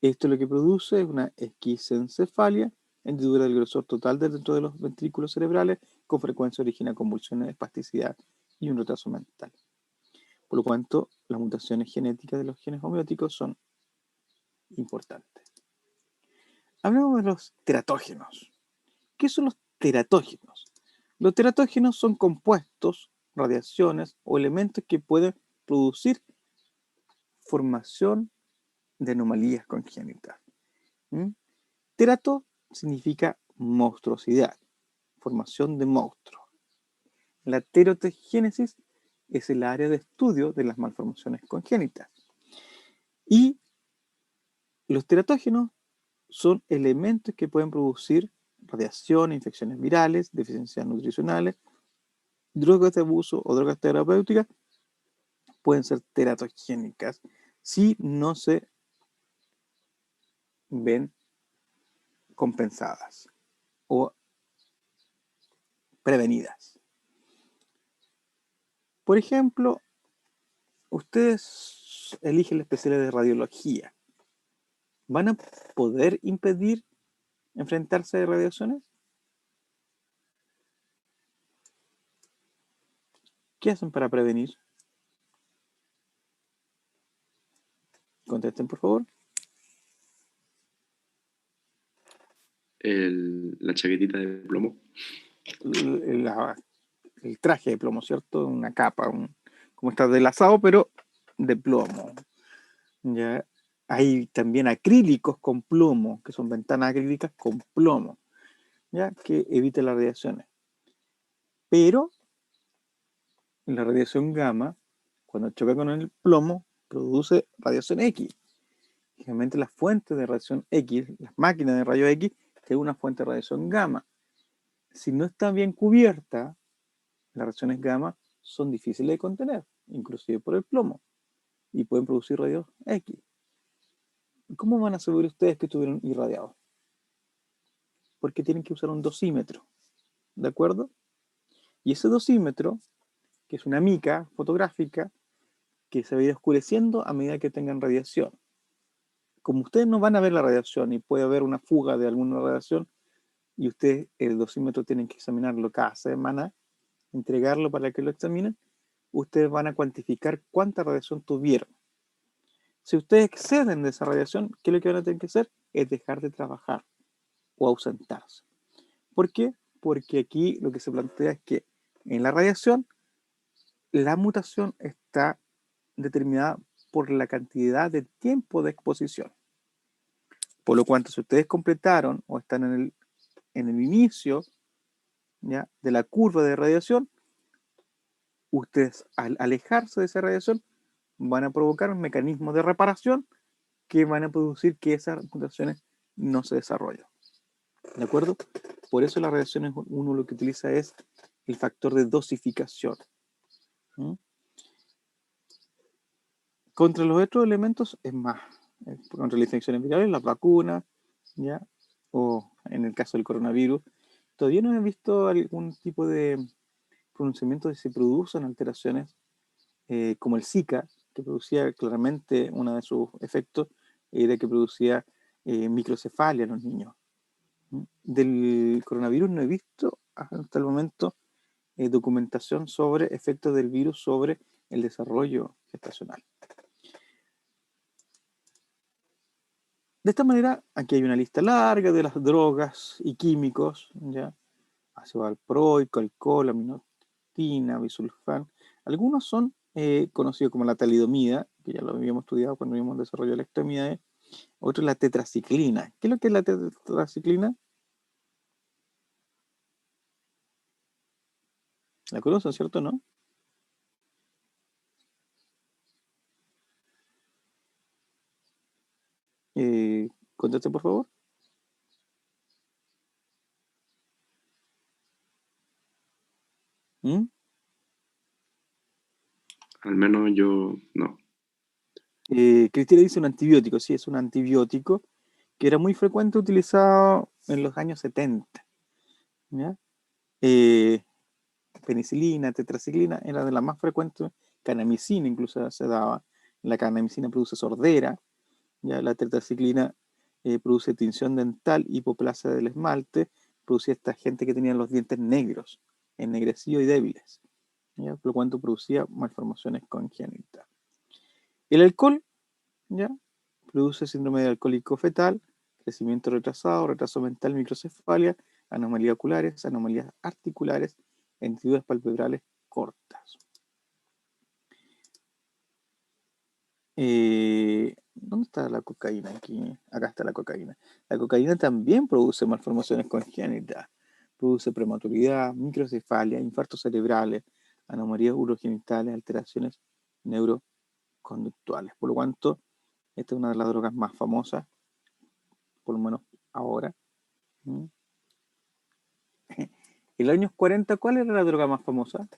A: esto lo que produce es una esquisencefalia, hendidura del grosor total dentro de los ventrículos cerebrales, con frecuencia origina convulsiones, espasticidad y un retraso mental. Por lo cuanto, las mutaciones genéticas de los genes homeóticos son importantes. Hablamos de los teratógenos. ¿Qué son los teratógenos? Los teratógenos son compuestos, radiaciones o elementos que pueden producir formación de anomalías congénitas. Terato significa monstruosidad, formación de monstruos. La teratogénesis es el área de estudio de las malformaciones congénitas. Y los teratógenos son elementos que pueden producir radiación, infecciones virales, deficiencias nutricionales, drogas de abuso o drogas terapéuticas, pueden ser teratogénicas si no se ven compensadas o prevenidas. Por ejemplo, ustedes eligen la especialidad de radiología. ¿Van a poder impedir enfrentarse a radiaciones? ¿Qué hacen para prevenir? Contesten, por favor.
C: La chaquetita de plomo.
A: El traje de plomo, ¿cierto? Una capa, como está del asado, pero de plomo. ¿Ya? Hay también acrílicos con plomo, que son ventanas acrílicas con plomo, ¿ya? Que evita las radiaciones. Pero la radiación gamma, cuando choca con el plomo, produce radiación X. Generalmente las fuentes de radiación X, las máquinas de rayos X, tienen una fuente de radiación gamma. Si no está bien cubierta, las radiaciones gamma son difíciles de contener, inclusive por el plomo, y pueden producir rayos X. ¿Cómo van a saber ustedes que estuvieron irradiados? Porque tienen que usar un dosímetro, ¿de acuerdo? Y ese dosímetro, que es una mica fotográfica, que se va a ir oscureciendo a medida que tengan radiación. Como ustedes no van a ver la radiación y puede haber una fuga de alguna radiación, y ustedes el dosímetro tienen que examinarlo cada semana, entregarlo para que lo examinen, ustedes van a cuantificar cuánta radiación tuvieron. Si ustedes exceden de esa radiación, ¿qué es lo que van a tener que hacer? Es dejar de trabajar o ausentarse. ¿Por qué? Porque aquí lo que se plantea es que en la radiación la mutación está determinada por la cantidad de tiempo de exposición. Por lo cual, si ustedes completaron o están en el inicio, ¿ya?, de la curva de radiación, ustedes al alejarse de esa radiación van a provocar un mecanismo de reparación que van a producir que esas mutaciones no se desarrollen. ¿De acuerdo? Por eso las radiaciones uno lo que utiliza es el factor de dosificación. ¿Mm? Contra los otros elementos es más. Contra las infecciones virales, las vacunas, ¿ya? O en el caso del coronavirus, todavía no he visto algún tipo de pronunciamiento de si se producen alteraciones como el Zika, que producía claramente uno de sus efectos, era que producía microcefalia en los niños. ¿Mm? Del coronavirus no he visto hasta el momento documentación sobre efectos del virus sobre el desarrollo gestacional. De esta manera, aquí hay una lista larga de las drogas y químicos, ¿ya? Ácido valproico, alcohol, aminotina, bisulfán. Algunos son conocidos como la talidomida, que ya lo habíamos estudiado cuando vimos el desarrollo de la extremidad. Otro es la tetraciclina. ¿Qué es lo que es la tetraciclina? ¿La conocen, cierto, no? Conteste, por favor. ¿Mm?
C: Al menos yo no.
A: Cristina dice un antibiótico. Sí, es un antibiótico que era muy frecuente utilizado en los años 70. ¿Ya? Penicilina, tetraciclina, era de las más frecuentes. Kanamicina incluso se daba. La kanamicina produce sordera. ¿Ya? La tetraciclina produce tinción dental, hipoplasia del esmalte, producía esta gente que tenía los dientes negros, ennegrecidos y débiles, ¿ya? Por lo cuanto producía malformaciones congénitas. El alcohol, ¿ya?, produce síndrome de alcohólico fetal, crecimiento retrasado, retraso mental, microcefalia, anomalías oculares, anomalías articulares, hendiduras palpebrales cortas. ¿Dónde está la cocaína aquí? Acá está la cocaína. La cocaína también produce malformaciones congénitas, produce prematuridad, microcefalia, infartos cerebrales, anomalías urogenitales, alteraciones neuroconductuales. Por lo tanto, esta es una de las drogas más famosas, por lo menos ahora. ¿Mm? En los años 40, ¿cuál era la droga más famosa?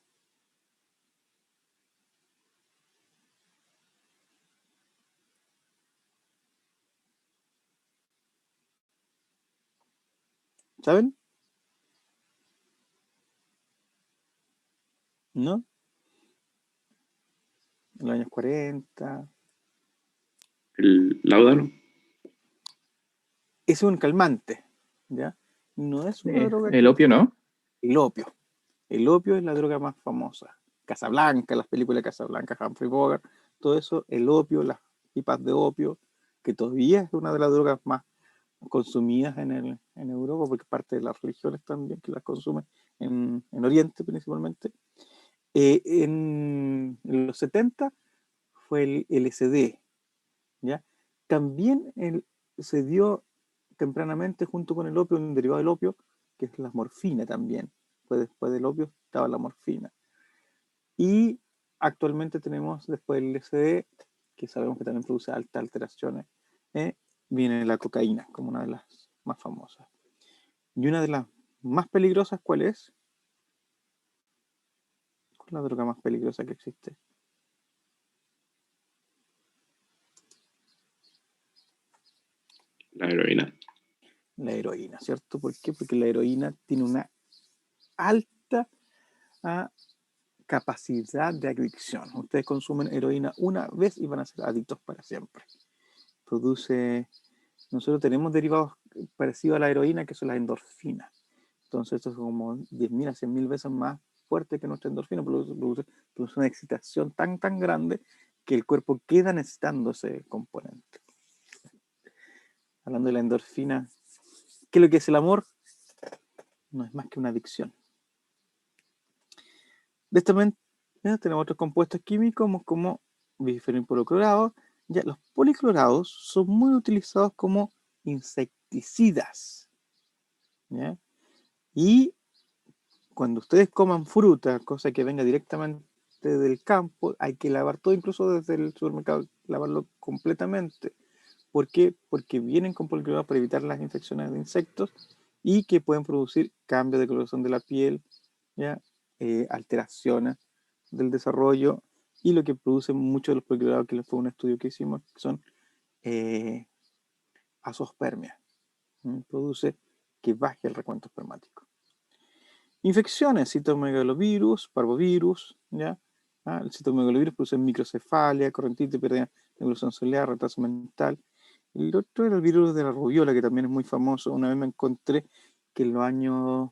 A: ¿Saben? ¿No? En los años 40.
C: El láudano.
A: Es un calmante, ¿ya? No es una droga
F: El
A: que...
F: opio, ¿no?
A: El opio. El opio es la droga más famosa. Casablanca, las películas de Casablanca, Humphrey Bogart, todo eso, el opio, las pipas de opio, que todavía es una de las drogas más consumidas en Europa, porque es parte de las religiones también que las consumen en Oriente principalmente. En los 70 fue el LSD, ¿ya? También se dio tempranamente junto con el opio, un derivado del opio, que es la morfina también. Pues después del opio estaba la morfina. Y actualmente tenemos, después del LSD, que sabemos que también produce altas alteraciones, viene la cocaína como una de las más famosas. Y una de las más peligrosas, ¿cuál es? ¿Cuál es la droga más peligrosa que existe?
C: La heroína.
A: La heroína, ¿cierto? ¿Por qué? Porque la heroína tiene una alta capacidad de adicción. Ustedes consumen heroína una vez y van a ser adictos para siempre. Nosotros tenemos derivados parecidos a la heroína, que son las endorfinas. Entonces esto es como 10.000 a 100.000 veces más fuerte que nuestra endorfina, produce una excitación tan grande que el cuerpo queda necesitando ese componente. Hablando de la endorfina, ¿qué es lo que es el amor? No es más que una adicción. De esta manera tenemos otros compuestos químicos como bifenil policlorado. Ya, los policlorados son muy utilizados como insecticidas, ¿ya? Y cuando ustedes coman fruta, cosa que venga directamente del campo, hay que lavar todo, incluso desde el supermercado, lavarlo completamente. ¿Por qué? Porque vienen con policlorado para evitar las infecciones de insectos y que pueden producir cambios de coloración de la piel, ¿ya? Alteraciones del desarrollo, y lo que produce muchos de los policlorados, que fue un estudio que hicimos, que son azoospermia. Produce que baje el recuento espermático. Infecciones, citomegalovirus, parvovirus, ¿ya? El citomegalovirus produce microcefalia, correntitis, pérdida de evolución celular, retraso mental. El otro era el virus de la rubiola, que también es muy famoso. Una vez me encontré que en los años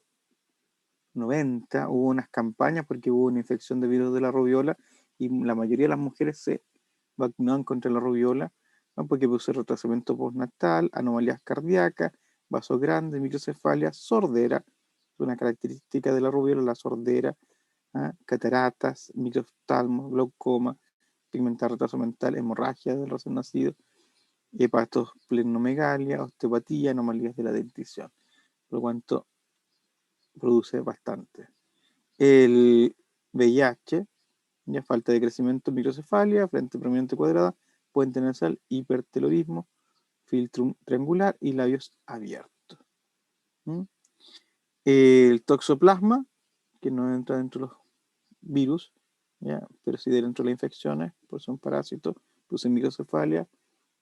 A: 90 hubo unas campañas porque hubo una infección de virus de la rubiola y la mayoría de las mujeres se vacunaban contra la rubiola, ¿no? Porque produce retrasamiento postnatal, anomalías cardíacas, vasos grandes, microcefalia, sordera. Una característica de la rubiola, la sordera, cataratas, microoftalmos, glaucoma, pigmentar, retraso mental, hemorragia del recién nacido, hepatosplenomegalia, osteopatía, anomalías de la dentición. Por lo cuanto produce bastante. El VIH, ya falta de crecimiento, microcefalia, frente prominente cuadrada, puente nasal, hipertelorismo, filtrum triangular y labios abiertos. El toxoplasma, que no entra dentro de los virus, ¿ya? Pero sí dentro de las infecciones, pues son parásitos, produce microcefalia,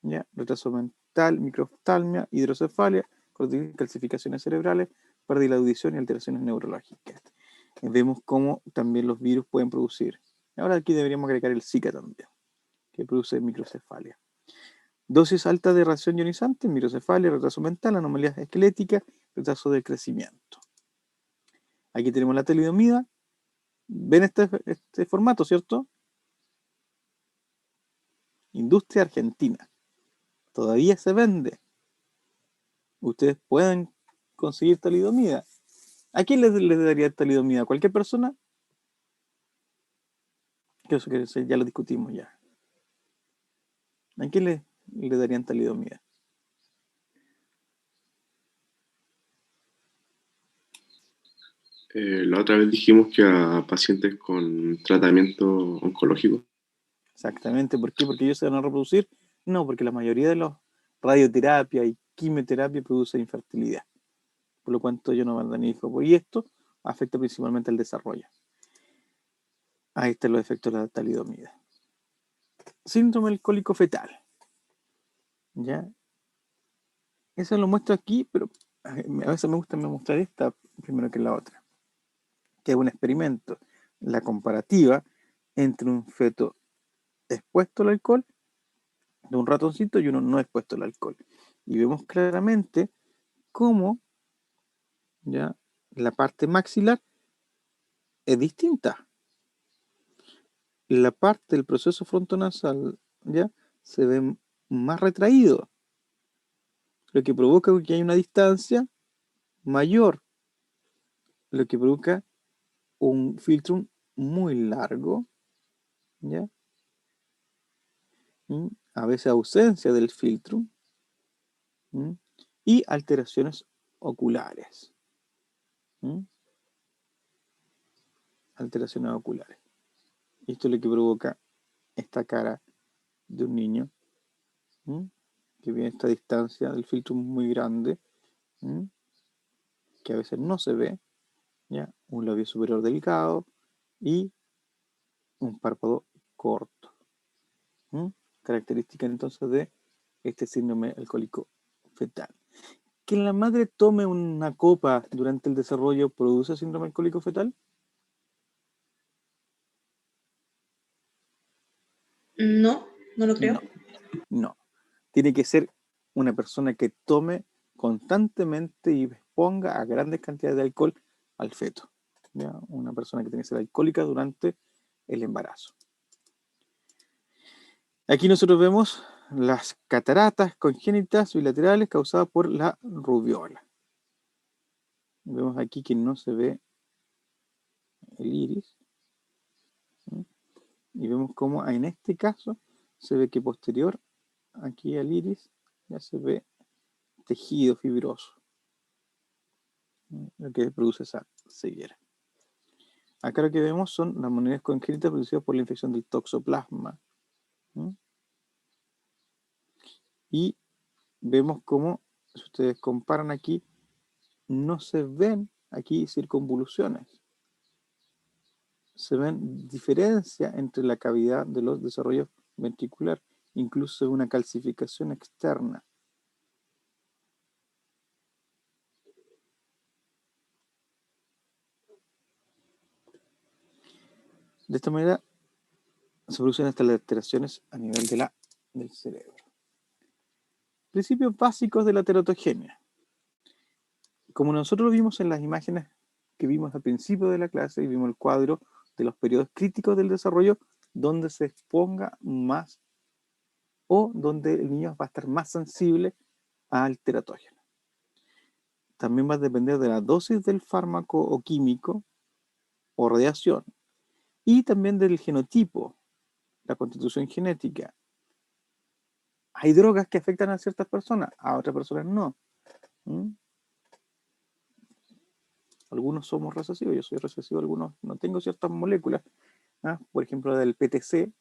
A: ¿ya? Retraso mental, microoftalmia, hidrocefalia, calcificaciones cerebrales, pérdida de la audición y alteraciones neurológicas. Vemos cómo también los virus pueden producir. Ahora aquí deberíamos agregar el Zika también, que produce microcefalia. Dosis alta de radiación ionizante, microcefalia, retraso mental, anomalías esqueléticas, retraso del crecimiento. Aquí tenemos la talidomida. ¿Ven este formato, cierto? Industria argentina. Todavía se vende. Ustedes pueden conseguir talidomida. ¿A quién les daría talidomida? ¿A cualquier persona? Que eso ya lo discutimos ya. ¿A quién le darían talidomida?
C: La otra vez dijimos que a pacientes con tratamiento oncológico.
A: Exactamente. ¿Por qué? ¿Porque ellos se van a reproducir? No, porque la mayoría de los radioterapia y quimioterapia produce infertilidad. Por lo cual ellos no van a tener hijos. Y esto afecta principalmente al desarrollo. Ahí están los efectos de la talidomida. Síndrome alcohólico fetal. ¿Ya? Eso lo muestro aquí, pero a veces me gusta mostrar esta primero que la otra, que es un experimento, la comparativa entre un feto expuesto al alcohol de un ratoncito y uno no expuesto al alcohol. Y vemos claramente cómo, ¿ya?, la parte maxilar es distinta. La parte del proceso frontonasal, ¿ya?, se ve más retraído, lo que provoca que hay una distancia mayor, lo que provoca un filtro muy largo, ¿ya? a veces ausencia del filtro, y alteraciones oculares. Alteraciones oculares. Esto es lo que provoca esta cara de un niño que viene a esta distancia del filtro muy grande, que a veces no se ve, ¿ya? Un labio superior delgado y un párpado corto. Característica entonces de este síndrome alcohólico fetal. ¿Que la madre tome una copa durante el desarrollo produce síndrome alcohólico fetal?
B: No, no lo creo.
A: No. Tiene que ser una persona que tome constantemente y exponga a grandes cantidades de alcohol al feto. ¿Ya? Una persona que tiene que ser alcohólica durante el embarazo. Aquí nosotros vemos las cataratas congénitas bilaterales causadas por la rubiola. Vemos aquí que no se ve el iris. Y vemos cómo en este caso se ve que posterior aquí al iris ya se ve tejido fibroso, lo que produce esa ceguera. Acá lo que vemos son las monedas congénitas producidas por la infección del toxoplasma. Y vemos cómo, si ustedes comparan aquí, no se ven aquí circunvoluciones. Se ven diferencias entre la cavidad de los desarrollos ventricular, incluso una calcificación externa. De esta manera se producen estas alteraciones a nivel del cerebro. Principios básicos de la teratogenia. Como nosotros vimos en las imágenes que vimos al principio de la clase y vimos el cuadro de los periodos críticos del desarrollo, donde se exponga más o donde el niño va a estar más sensible al teratógeno. También va a depender de la dosis del fármaco o químico o radiación y también del genotipo, la constitución genética. Hay drogas que afectan a ciertas personas, a otras personas no. Algunos somos recesivos, yo soy recesivo, algunos no tengo ciertas moléculas. Por ejemplo, del PTC,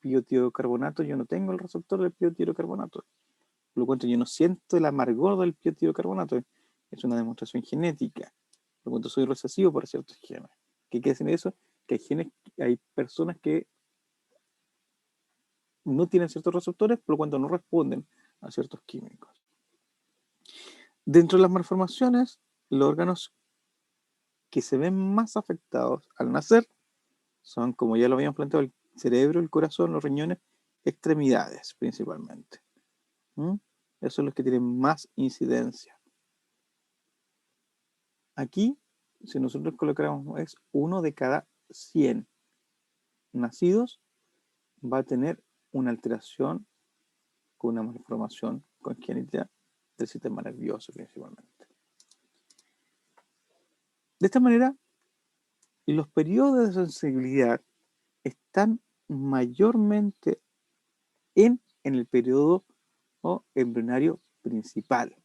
A: piotiocarbonato, yo no tengo el receptor del piotiocarbonato. Por lo tanto, yo no siento el amargor del piotiocarbonato. Es una demostración genética. Por lo tanto, soy recesivo para ciertos genes. ¿Qué quiere decir eso? Que hay personas que no tienen ciertos receptores, por lo cual no responden a ciertos químicos. Dentro de las malformaciones, los órganos que se ven más afectados al nacer son, como ya lo habíamos planteado, el cerebro, el corazón, los riñones, extremidades principalmente. Esos son los que tienen más incidencia. Aquí, si nosotros colocáramos, es 1 de cada 100 nacidos va a tener una alteración con una malformación congénita del sistema nervioso principalmente. De esta manera, los periodos de sensibilidad están mayormente en el periodo embrionario principal.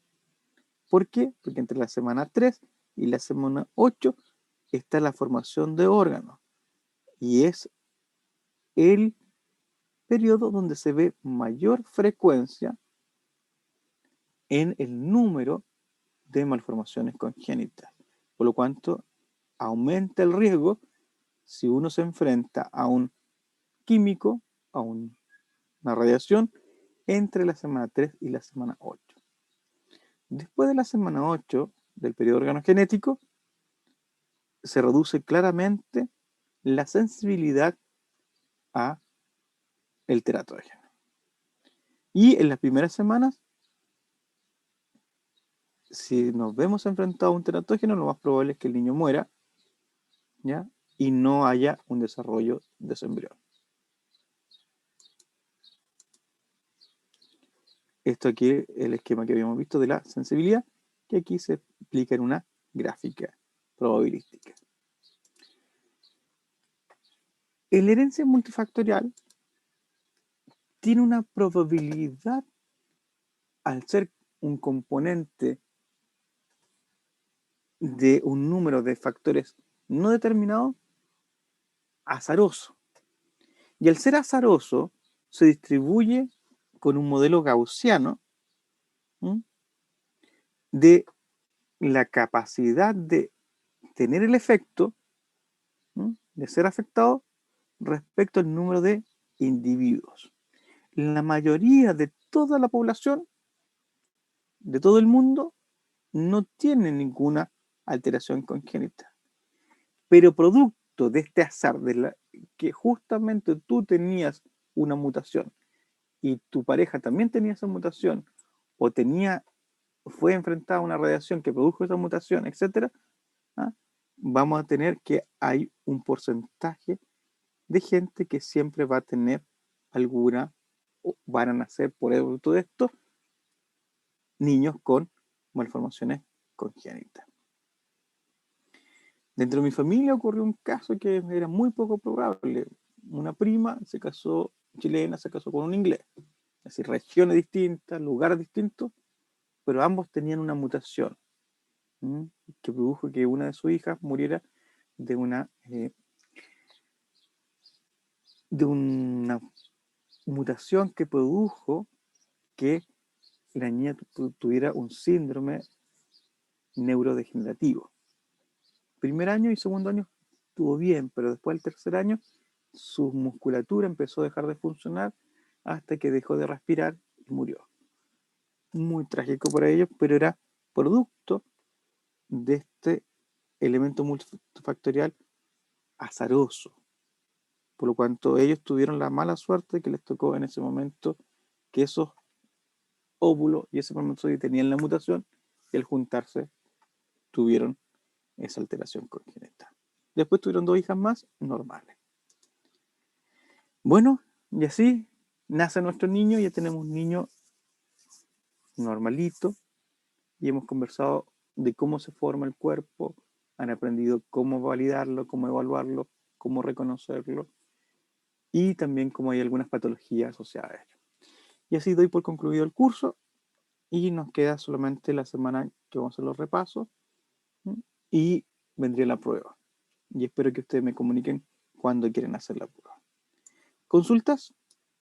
A: ¿Por qué? Porque entre la semana 3 y la semana 8 está la formación de órganos y es el periodo donde se ve mayor frecuencia en el número de malformaciones congénitas, por lo cual aumenta el riesgo si uno se enfrenta a un químico, a una radiación entre la semana 3 y la semana 8. Después de la semana 8 del periodo organogenético, se reduce claramente la sensibilidad a el teratógeno. Y en las primeras semanas, si nos vemos enfrentados a un teratógeno, lo más probable es que el niño muera, ¿ya? Y no haya un desarrollo de su embrión. Esto aquí es el esquema que habíamos visto de la sensibilidad, que aquí se explica en una gráfica probabilística. En la herencia multifactorial tiene una probabilidad, al ser un componente de un número de factores no determinados, azaroso. Y al ser azaroso, se distribuye con un modelo gaussiano, ¿m?, de la capacidad de tener el efecto, ¿m?, de ser afectado respecto al número de individuos. La mayoría de toda la población, de todo el mundo, no tiene ninguna alteración congénita. Pero producto de este azar, que justamente tú tenías una mutación y tu pareja también tenía esa mutación, o fue enfrentada a una radiación que produjo esa mutación, etc., ¿ah?, vamos a tener que hay un porcentaje de gente que siempre va a tener alguna, o van a nacer por todo esto, niños con malformaciones congénitas. Dentro de mi familia ocurrió un caso que era muy poco probable. Una prima chilena, se casó con un inglés. Es decir, regiones distintas, lugares distintos, pero ambos tenían una mutación, ¿m?, que produjo que una de sus hijas muriera de una mutación que produjo que la niña tuviera un síndrome neurodegenerativo. Primer año y segundo año estuvo bien, pero después del tercer año su musculatura empezó a dejar de funcionar hasta que dejó de respirar y murió. Muy trágico para ellos, pero era producto de este elemento multifactorial azaroso. Por lo cuanto ellos tuvieron la mala suerte que les tocó en ese momento que esos óvulos y ese espermatozoide tenían la mutación y al juntarse tuvieron esa alteración congénita. Después tuvieron 2 hijas más normales. Bueno, y así nace nuestro niño, ya tenemos un niño normalito y hemos conversado de cómo se forma el cuerpo, han aprendido cómo validarlo, cómo evaluarlo, cómo reconocerlo y también cómo hay algunas patologías asociadas a ello. Y así doy por concluido el curso y nos queda solamente la semana que vamos a hacer los repasos, ¿m?, y vendría la prueba. Y espero que ustedes me comuniquen cuándo quieren hacer la prueba. ¿Consultas?